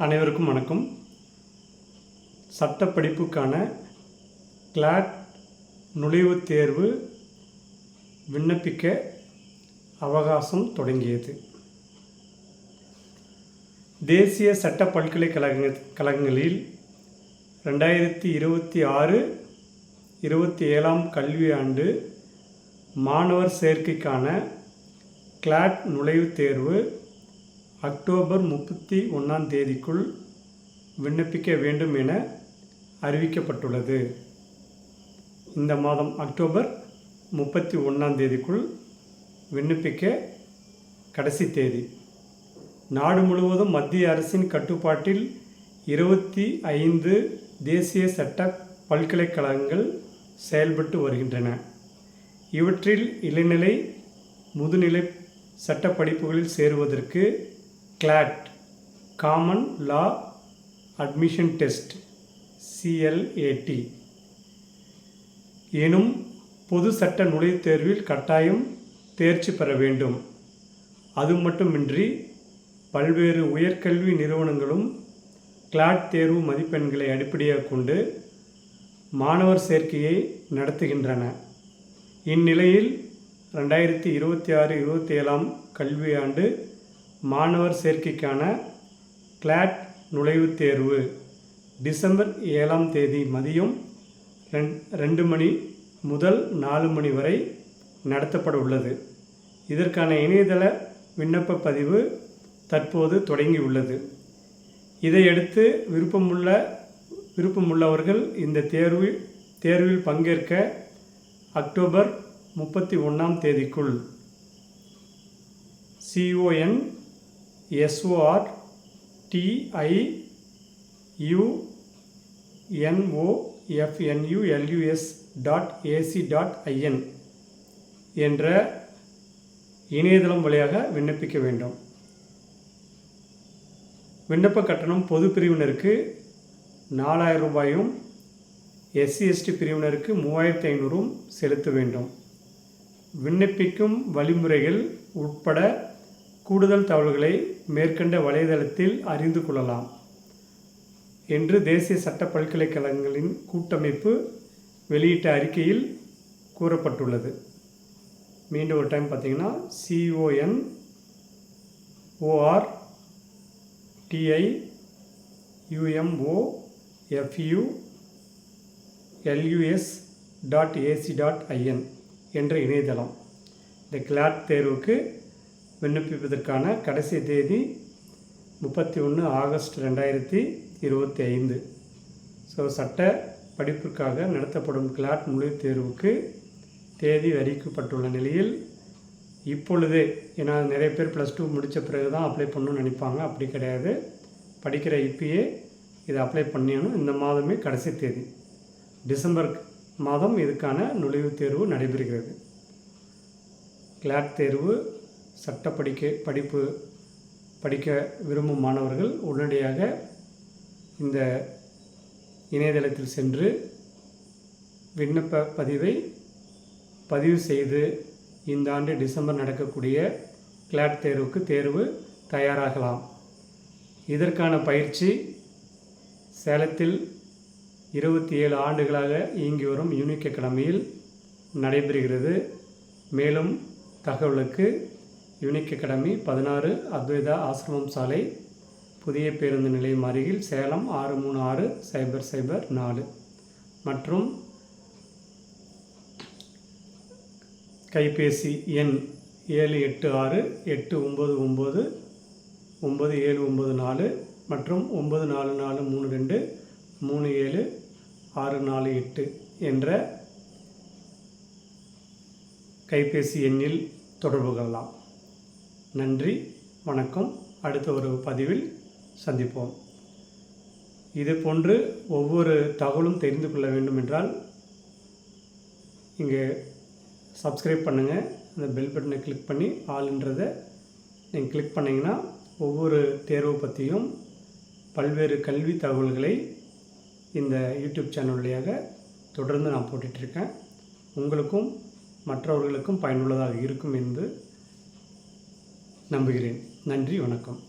அனைவருக்கும் வணக்கம். சட்டப்படிப்புக்கான கிளாட் நுழைவுத் தேர்வு விண்ணப்பிக்க அவகாசம் தொடங்கியது. தேசிய சட்ட பல்கலைக்கழகங்களில் 2026-27 கல்வியாண்டு மாணவர் சேர்க்கைக்கான கிளாட் நுழைவுத் தேர்வு அக்டோபர் 31 விண்ணப்பிக்க வேண்டும் என அறிவிக்கப்பட்டுள்ளது. இந்த மாதம் அக்டோபர் 31 விண்ணப்பிக்க கடைசி தேதி. நாடு முழுவதும் மத்திய அரசின் கட்டுப்பாட்டில் 25 தேசிய சட்ட பல்கலைக்கழகங்கள் செயல்பட்டு வருகின்றன. இவற்றில் இளநிலை, முதுநிலை சட்ட படிப்புகளில் சேருவதற்கு CLAT common law admission test CLAT எனும் பொது சட்ட நுழைவுத் தேர்வில் கட்டாயம் தேர்ச்சி பெற வேண்டும். அது மட்டுமின்றி பல்வேறு உயர்கல்வி நிறுவனங்களும் கிளாட் தேர்வு மதிப்பெண்களை அடிப்படையாக கொண்டு மாணவர் சேர்க்கையை நடத்துகின்றன. இந்நிலையில் 2026-27 கல்வியாண்டு மாணவர் சேர்க்கைக்கான கிளாட் நுழைவுத் தேர்வு டிசம்பர் 7 மதியம் 2 மணி முதல் 4 மணி வரை நடத்தப்பட உள்ளது. இதற்கான இணையதள விண்ணப்ப பதிவு தற்போது தொடங்கியுள்ளது. இதையடுத்து விருப்பமுள்ளவர்கள் இந்த தேர்வில் பங்கேற்க அக்டோபர் 31 sortiunofnulus.ac.in என்ற இணையதளம் வழியாக விண்ணப்பிக்க வேண்டும். விண்ணப்ப கட்டணம் பொது பிரிவினருக்கு 4000 ரூபாயும், SC/ST பிரிவினருக்கு 3500 செலுத்த வேண்டும். விண்ணப்பிக்கும் வழிமுறைகள் உட்பட கூடுதல் தகவல்களை மேற்கண்ட வலைதளத்தில் அறிந்து கொள்ளலாம் என்று தேசிய சட்ட பல்கலைக்கழகங்களின் கூட்டமைப்பு வெளியிட்ட அறிக்கையில் கூறப்பட்டுள்ளது. மீண்டும் ஒரு டைம் பார்த்தீங்கன்னா CONORTIUMOFULUS.AC.in என்ற இணையதளம். இந்த கிளாட் தேர்வுக்கு விண்ணப்பிப்பதற்கான கடைசி தேதி 31 ஆகஸ்ட் 2025. சட்ட படிப்பிற்காக நடத்தப்படும் கிளாட் நுழைவுத் தேர்வுக்கு தேதி அறிவிக்கப்பட்டுள்ள நிலையில் இப்பொழுதே, ஏன்னா நிறைய பேர் +2 முடித்த பிறகு தான் அப்ளை பண்ணணும்னு நினைப்பாங்க. அப்படி கிடையாது. படிக்கிற இப்பயே இதை அப்ளை பண்ணிடணும். இந்த மாதமே கடைசி தேதி. டிசம்பர் மாதம் இதுக்கான நுழைவுத் தேர்வு நடைபெறுகிறது. கிளாட் தேர்வு சட்ட படிக்க விரும்பும் மாணவர்கள் உடனடியாக இந்த இணையதளத்தில் சென்று விண்ணப்ப பதிவு செய்து இந்த ஆண்டு டிசம்பர் நடக்கக்கூடிய கிளாட் தேர்வு தயாராகலாம். இதற்கான பயிற்சி சேலத்தில் 27 ஆண்டுகளாக இயங்கி வரும் யூனிக் அகாடமியில் நடைபெறுகிறது. மேலும் தகவலுக்கு யூனிக் அகாடமி 16 அத்வைதா ஆசிரமம் சாலை, புதிய பேருந்து நிலையம் அருகில், சேலம் 636004 மற்றும் கைபேசி எண் 7868999794 மற்றும் 9443237648 என்ற கைபேசி எண்ணில் தொடர்பு கொள்ளலாம். நன்றி, வணக்கம். அடுத்த ஒரு பதிவில் சந்திப்போம். இது போன்று ஒவ்வொரு தகவலும் தெரிந்து கொள்ள வேண்டும் என்றால் இங்கே சப்ஸ்கிரைப் பண்ணுங்கள். அந்த பெல் பட்டனை கிளிக் பண்ணி ஆல்ன்றதை நீங்கள் கிளிக் பண்ணிங்கன்னா ஒவ்வொரு தேர்வு பற்றியும் பல்வேறு கல்வி தகவல்களை இந்த யூடியூப் சேனல் வழியாக தொடர்ந்து நான் போட்டுட்ருக்கேன். உங்களுக்கும் மற்றவர்களுக்கும் பயனுள்ளதாக இருக்கும் என்று நம்புகிறேன். நன்றி, வணக்கம்.